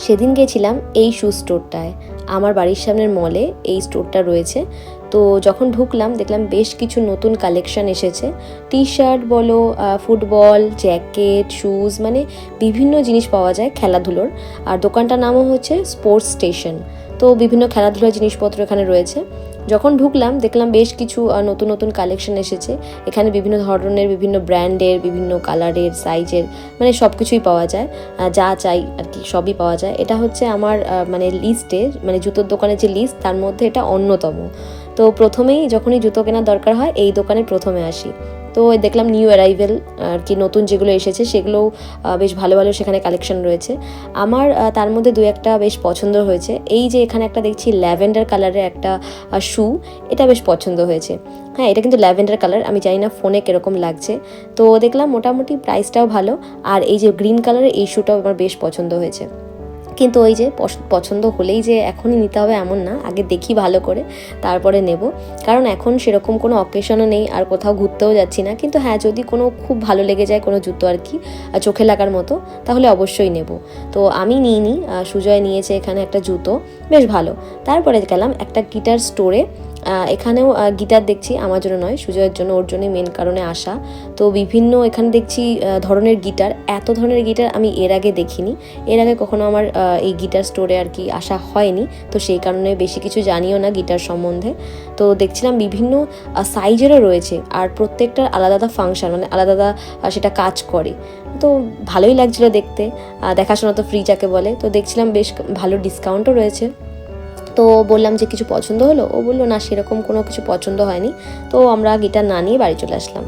সেদিন গেছিলাম এই শু স্টোরটায়, আমার বাড়ির সামনের মলে এই স্টোরটা রয়েছে। তো যখন ঢুকলাম দেখলাম বেশ কিছু নতুন কালেকশন এসেছে, টি শার্ট বলো, ফুটবল, জ্যাকেট, শুজ, মানে বিভিন্ন জিনিস পাওয়া যায় খেলাধুলোর। আর দোকানটার নামও হচ্ছে স্পোর্টস স্টেশন। তো বিভিন্ন খেলাধুলার জিনিসপত্র এখানে রয়েছে। যখন ঢুকলাম দেখলাম বেশ কিছু নতুন নতুন কালেকশন এসেছে। এখানে বিভিন্ন ধরনের, বিভিন্ন ব্র্যান্ডের, বিভিন্ন কালারের, সাইজের, মানে সব কিছুই পাওয়া যায়, যা চাই আর কি সবই পাওয়া যায়। এটা হচ্ছে আমার মানে লিস্টে, মানে জুতোর দোকানের যে লিস্ট তার মধ্যে এটা অন্যতম। তো প্রথমেই যখনই জুতো কেনার দরকার হয় এই দোকানে প্রথমে আসি। তো দেখলাম নিউ অ্যারাইভেল আর কি নতুন যেগুলো এসেছে সেগুলোও বেশ ভালো ভালো সেখানে কালেকশন রয়েছে। আমার তার মধ্যে দু একটা বেশ পছন্দ হয়েছে। এই যে এখানে একটা দেখছি ল্যাভেন্ডার কালারের একটা শু, এটা বেশ পছন্দ হয়েছে। হ্যাঁ, এটা কিন্তু ল্যাভেন্ডার কালার, আমি জানি না ফোনে কীরকম লাগছে। তো দেখলাম মোটামুটি প্রাইসটাও ভালো। আর এই যে গ্রিন কালারের এই শুটাও আমার বেশ পছন্দ হয়েছে। কিন্তু ওই যে পছন্দ হলেই যে এখনই নিতে হবে এমন না, আগে দেখি ভালো করে তারপরে নেব। কারণ এখন সেরকম কোনো অকেশনও নেই, আর কোথাও ঘুরতেও যাচ্ছি না। কিন্তু হ্যাঁ, যদি কোনো খুব ভালো লেগে যায় কোনো জুতো আর কি চোখে লাগার মতো, তাহলে অবশ্যই নেব। তো আমি নিইনি, সুজয় নিয়েছে এখানে একটা জুতো, বেশ ভালো। তারপরে গেলাম একটা গিটার স্টোরে। এখানেও গিটার দেখছি, আমার জন্য নয়, সুজয়ের জন্য, ওর জন্যই মেন কারণে আসা। তো বিভিন্ন এখানে দেখছি ধরনের গিটার, এত ধরনের গিটার আমি এর আগে দেখিনি। এর আগে কখনো আমার এই গিটার স্টোরে আর কি আসা হয়নি, তো সেই কারণে বেশি কিছু জানিও না গিটার সম্বন্ধে। তো দেখছিলাম বিভিন্ন সাইজেরও রয়েছে, আর প্রত্যেকটার আলাদা আলাদা ফাংশন, মানে আলাদা আলাদা সেটা কাজ করে। তো ভালোই লাগছিলো দেখতে, দেখাশোনা তো ফ্রি যাকে বলে। তো দেখছিলাম বেশ ভালো ডিসকাউন্টও রয়েছে। তো বললাম যে কিছু পছন্দ হলো, ও বললো না সেরকম কোনো কিছু পছন্দ হয়নি। তো আমরা গিটার না নিয়ে বাড়ি চলে আসলাম।